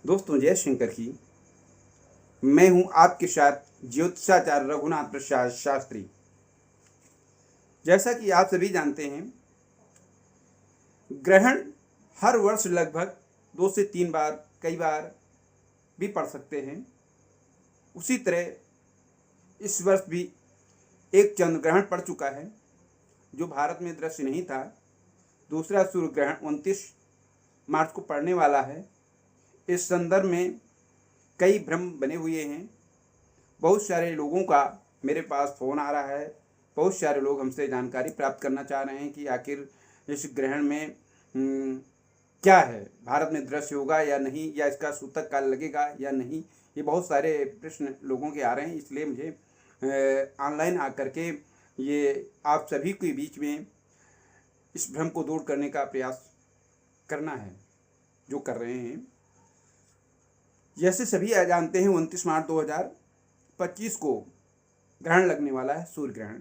दोस्तों, जय शंकर की। मैं हूं आपके साथ ज्योतिषाचार्य रघुनाथ प्रसाद शास्त्री। जैसा कि आप सभी जानते हैं, ग्रहण हर वर्ष लगभग 2 से 3 बार, कई बार भी पड़ सकते हैं। उसी तरह इस वर्ष भी एक चंद्र ग्रहण पड़ चुका है जो भारत में दृश्य नहीं था। दूसरा सूर्य ग्रहण 29 मार्च को पड़ने वाला है। इस संदर्भ में कई भ्रम बने हुए हैं। बहुत सारे लोगों का मेरे पास फ़ोन आ रहा है। बहुत सारे लोग हमसे जानकारी प्राप्त करना चाह रहे हैं कि आखिर इस ग्रहण में क्या है, भारत में दृश्य होगा या नहीं, या इसका सूतक काल लगेगा या नहीं। ये बहुत सारे प्रश्न लोगों के आ रहे हैं। इसलिए मुझे ऑनलाइन आकर के ये आप सभी के बीच में इस भ्रम को दूर करने का प्रयास करना है, जो कर रहे हैं। जैसे सभी जानते हैं, 29 मार्च 2025 को ग्रहण लगने वाला है, सूर्य ग्रहण,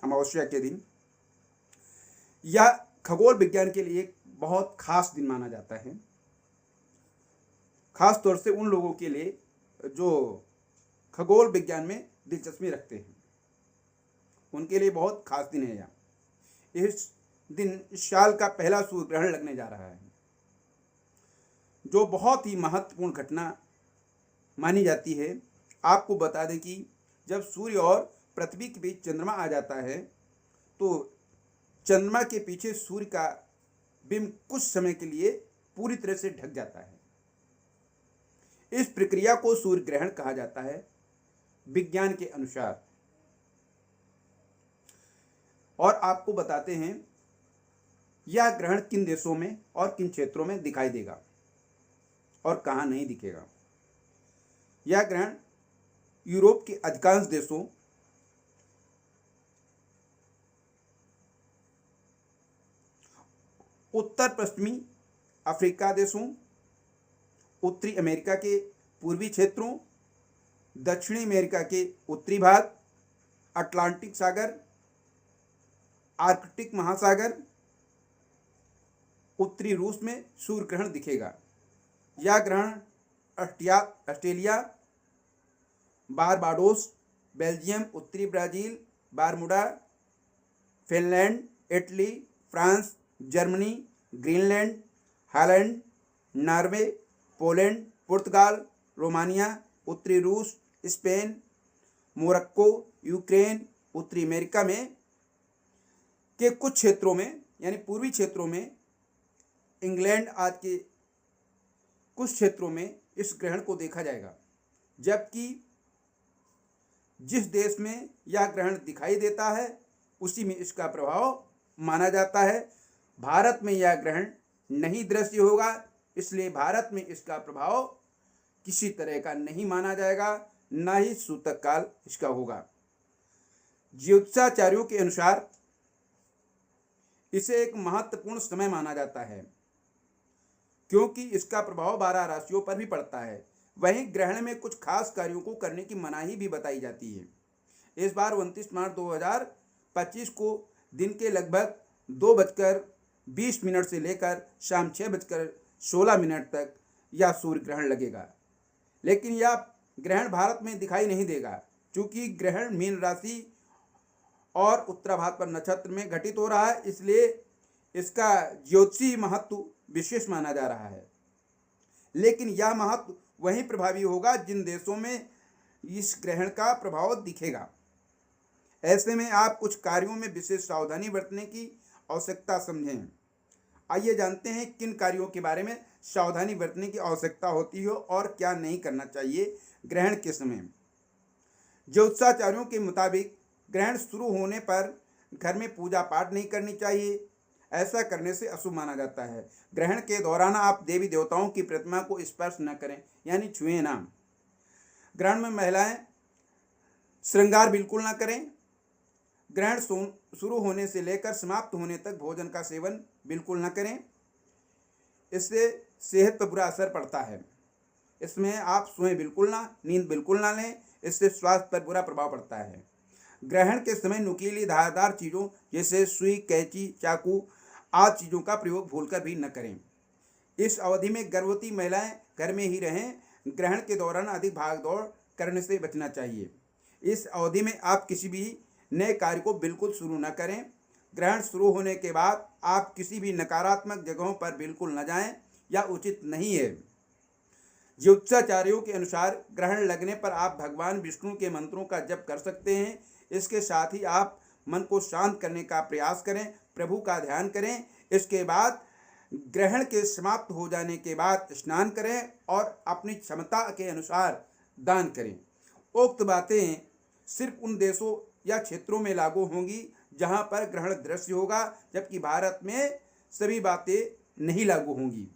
अमावस्या के दिन। यह खगोल विज्ञान के लिए एक बहुत खास दिन माना जाता है, खास तौर से उन लोगों के लिए जो खगोल विज्ञान में दिलचस्पी रखते हैं। उनके लिए बहुत खास दिन है यह। इस दिन इस साल का पहला सूर्य ग्रहण लगने जा रहा है, जो बहुत ही महत्वपूर्ण घटना मानी जाती है। आपको बता दें कि जब सूर्य और पृथ्वी के बीच चंद्रमा आ जाता है तो चंद्रमा के पीछे सूर्य का बिंब कुछ समय के लिए पूरी तरह से ढक जाता है। इस प्रक्रिया को सूर्य ग्रहण कहा जाता है विज्ञान के अनुसार। और आपको बताते हैं यह ग्रहण किन देशों में और किन क्षेत्रों में दिखाई देगा और कहाँ नहीं दिखेगा। यह ग्रहण यूरोप के अधिकांश देशों, उत्तर पश्चिमी अफ्रीका देशों, उत्तरी अमेरिका के पूर्वी क्षेत्रों, दक्षिणी अमेरिका के उत्तरी भाग, अटलांटिक सागर, आर्कटिक महासागर, उत्तरी रूस में सूर्य ग्रहण दिखेगा। यह ग्रहण ऑस्ट्रेलिया, बारबाडोस, बेल्जियम, उत्तरी Brazil, Bermuda, Finland, Italy, France, Germany, Greenland, Holland, Norway, Poland, पुर्तगाल, रोमानिया, उत्तरी रूस, स्पेन, मोरक्को, यूक्रेन, उत्तरी अमेरिका में के कुछ क्षेत्रों में, यानी पूर्वी क्षेत्रों में, इंग्लैंड आदि के कुछ क्षेत्रों में इस ग्रहण को देखा जाएगा। जबकि जिस देश में यह ग्रहण दिखाई देता है उसी में इसका प्रभाव माना जाता है। भारत में यह ग्रहण नहीं दृश्य होगा, इसलिए भारत में इसका प्रभाव किसी तरह का नहीं माना जाएगा, न ही सूतक काल इसका होगा। ज्योतिषाचार्यों के अनुसार इसे एक महत्वपूर्ण समय माना जाता है, क्योंकि इसका प्रभाव 12 राशियों पर भी पड़ता है। वहीं ग्रहण में कुछ खास कार्यों को करने की मनाही भी बताई जाती है। इस बार 29 मार्च 2025 को दिन के लगभग 2:20 से लेकर शाम 6:16 तक यह सूर्य ग्रहण लगेगा। लेकिन यह ग्रहण भारत में दिखाई नहीं देगा, क्योंकि ग्रहण मीन राशि और उत्तराभाद्र पर नक्षत्र में घटित हो रहा है, इसलिए इसका ज्योतिषीय महत्व विशेष माना जा रहा है। लेकिन यह महत्व वहीं प्रभावी होगा जिन देशों में इस ग्रहण का प्रभाव दिखेगा। ऐसे में आप कुछ कार्यों में विशेष सावधानी बरतने की आवश्यकता समझें। आइए जानते हैं किन कार्यों के बारे में सावधानी बरतने की आवश्यकता होती है और क्या नहीं करना चाहिए ग्रहण के समय। ज्योतिषाचार्यों के मुताबिक ग्रहण शुरू होने पर घर में पूजा पाठ नहीं करनी चाहिए। ऐसा करने से अशुभ माना जाता है। ग्रहण के दौरान आप देवी देवताओं की प्रतिमा को स्पर्श न करें, यानी छुएं ना। ग्रहण में महिलाएं श्रृंगार बिल्कुल ना करें। ग्रहण शुरू होने से लेकर समाप्त होने तक भोजन का सेवन बिल्कुल न करें, इससे सेहत पर बुरा असर पड़ता है। इसमें आप सोएं बिल्कुल ना, नींद बिल्कुल ना लें, इससे स्वास्थ्य पर बुरा प्रभाव पड़ता है। ग्रहण के समय नुकीली धारदार चीज़ों जैसे सुई, कैंची, चाकू आदि चीज़ों का प्रयोग भूलकर भी न करें। इस अवधि में गर्भवती महिलाएं घर में ही रहें। ग्रहण के दौरान अधिक भाग दौड़ करने से बचना चाहिए। इस अवधि में आप किसी भी नए कार्य को बिल्कुल शुरू न करें। ग्रहण शुरू होने के बाद आप किसी भी नकारात्मक जगहों पर बिल्कुल न जाएं, या उचित नहीं है। ज्योतिषाचार्यों के अनुसार ग्रहण लगने पर आप भगवान विष्णु के मंत्रों का जप कर सकते हैं। इसके साथ ही आप मन को शांत करने का प्रयास करें, प्रभु का ध्यान करें। इसके बाद ग्रहण के समाप्त हो जाने के बाद स्नान करें और अपनी क्षमता के अनुसार दान करें। उक्त बातें सिर्फ उन देशों या क्षेत्रों में लागू होंगी जहां पर ग्रहण दृश्य होगा, जबकि भारत में सभी बातें नहीं लागू होंगी।